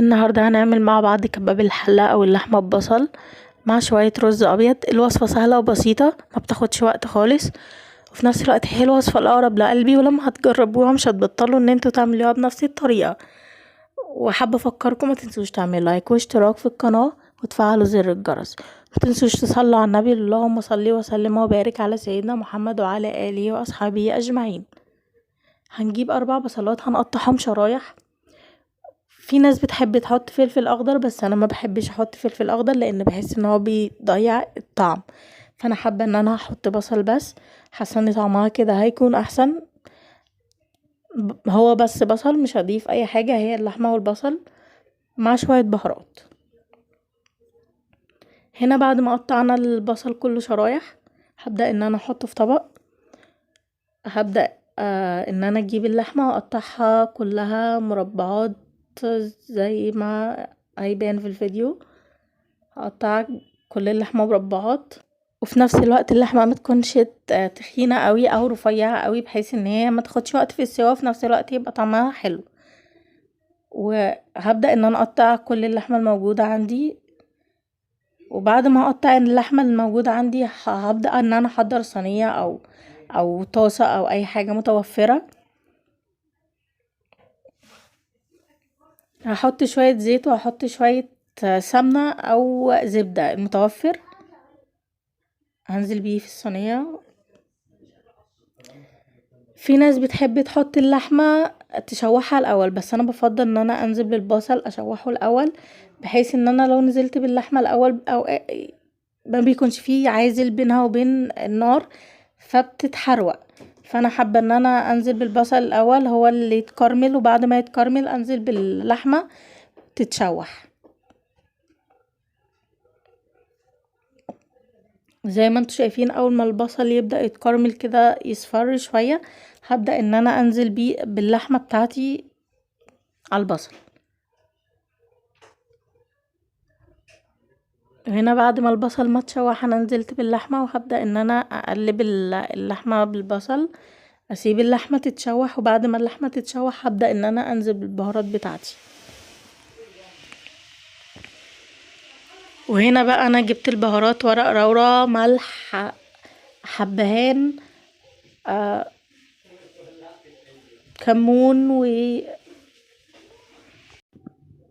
النهاردة هنعمل مع بعض كباب الحلة او اللحمة ببصل مع شوية رز ابيض. الوصفة سهلة وبسيطة، ما بتاخدش وقت خالص، وفي نفس الوقت هي الوصفة الاقرب لقلبي، ولما هتجربوها مش هتبطلوا ان انتوا تعملوها بنفس الطريقة. وحابة افكركم ما تنسوش تعملوا لايك واشتراك في القناة وتفعلوا زر الجرس. ما تنسوش تصلوا على النبي، اللهم صل وسلم وبارك على سيدنا محمد وعلى اله واصحابه اجمعين. هنجيب 4 بصلات هنقطعهم شرايح. في ناس بتحب تحط فلفل اخضر، بس انا ما بحبش احط فلفل اخضر لان بحس ان هو بيضيع الطعم، فانا حابه ان انا احط بصل بس. حاسه ان طعمها كده هيكون احسن. هو بس بصل، مش هضيف اي حاجه، هي اللحمه والبصل مع شويه بهارات. هنا بعد ما قطعنا البصل كله شرايح، هبدا ان انا احطه في طبق. هبدا ان انا اجيب اللحمه واقطعها كلها مربعات زي ما هيبان في الفيديو. هقطع كل اللحمه مربعات، وفي نفس الوقت اللحمه ما تكونش تخينه قوي او رفيعه قوي، بحيث ان هي ما تاخدش وقت في السوا، في نفس الوقت يبقى طعمها حلو. وهبدا ان انا اقطع كل اللحمه الموجوده عندي. وبعد ما اقطع اللحمه الموجوده عندي هبدا ان انا احضر صينيه او طاسه او اي حاجه متوفره. هحط شويه زيت وهحط شويه سمنه او زبده المتوفر، هنزل بيه في الصينيه. في ناس بتحب تحط اللحمه تشوحها الاول، بس انا بفضل ان انا انزل بالبصل اشوحه الاول، بحيث ان انا لو نزلت باللحمه الاول او ما بيكونش فيه عازل بينها وبين النار فبتتحروق. فانا حابه ان انا انزل بالبصل الاول هو اللي يتكرمل، وبعد ما يتكرمل انزل باللحمه تتشوح. زي ما انتوا شايفين، اول ما البصل يبدأ يتكرمل كده يصفر شوية، هبدأ ان انا انزل بيه باللحمة بتاعتي على البصل. هنا بعد ما البصل ما اتشوح انا نزلت باللحمة، وهبدأ ان انا اقلب اللحمة بالبصل، اسيب اللحمة تتشوح، وبعد ما اللحمة تتشوح هبدأ ان انا انزل بالبهارات بتاعتي. وهنا بقى انا جبت البهارات: ورق لورا، ملح، حبهان، كمون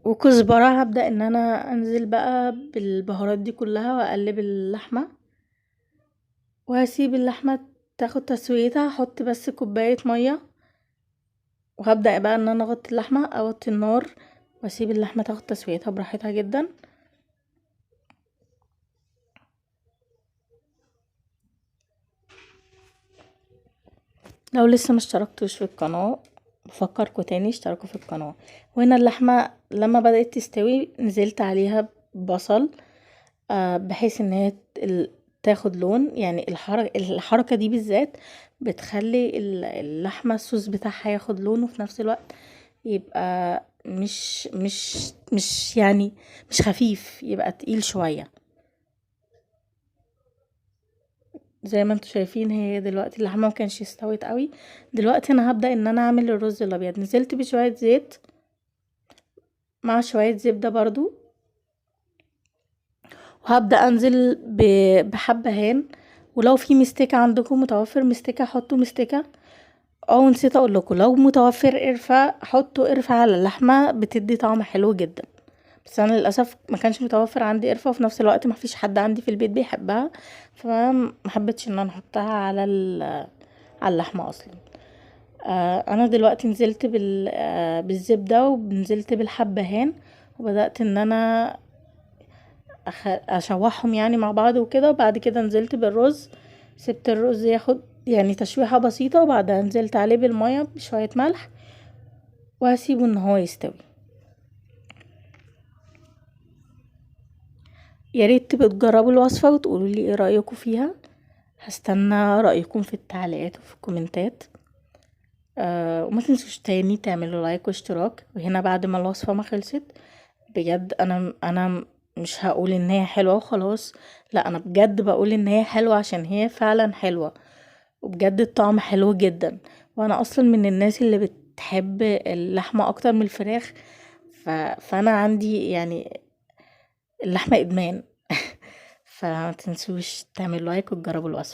وكزبرة. هبدأ ان انا انزل بقى بالبهارات دي كلها واقلب اللحمة، وهسيب اللحمة تاخد تسويتها. هحط بس كوباية مية، وهبدأ بقى ان انا اغطي اللحمة، اوطي النار واسيب اللحمة تاخد تسويتها براحتها جدا. لو لسه مشتركتوش في القناة بفكركوا تاني اشتركوا في القناة. وهنا اللحمة لما بدأت تستوي نزلت عليها بصل، بحيث ان هي تاخد لون. يعني الحركة دي بالذات بتخلي اللحمة الصوص بتاعها ياخد لون، وفي نفس الوقت يبقى مش يعني مش خفيف، يبقى تقيل شوية. زي ما انتوا شايفين هي دلوقتي اللحمة مكانش استوت قوي. دلوقتي انا هبدأ ان انا اعمل الرز الابيض. نزلت بشوية زيت مع شوية زبدة برضو، وهبدأ انزل بحبهان. ولو في مستكة عندكم متوفر مستكة حطوا مستكة. نسيت اقول لكم، لو متوفر قرفة حطوا قرفة على اللحمة، بتدي طعم حلو جدا. بس انا للاسف ما كانش متوفر عندي قرفة، وفي نفس الوقت ما فيش حد عندي في البيت بيحبها، فما حبيتش ان انا احطها على اللحمة اصلا. انا دلوقتي نزلت بالزبدة، ونزلت بالحبهان، وبدأت ان انا اشوحهم يعني مع بعض وكده. وبعد كده نزلت بالرز، سبت الرز ياخد يعني تشويحة بسيطة، وبعدها نزلت عليه بالمية بشوية ملح، وهسيبه ان هو يستوي. يا ريت تبقوا تجربوا الوصفة وتقولوا لي ايه رأيكم فيها. هستنى رأيكم في التعليقات وفي الكومنتات. وما تنسوش تاني تعملوا لايك واشتراك. وهنا بعد ما الوصفة ما خلصت، بجد انا مش هقول ان هي حلوة وخلاص، لا انا بجد بقول ان هي حلوة عشان هي فعلا حلوة، وبجد الطعم حلو جدا. وانا اصلا من الناس اللي بتحب اللحمة اكتر من الفراخ، فأنا عندي يعني اللحمة إدمان فمتنسوش تعملوا لايك وتجربوا الوصفة.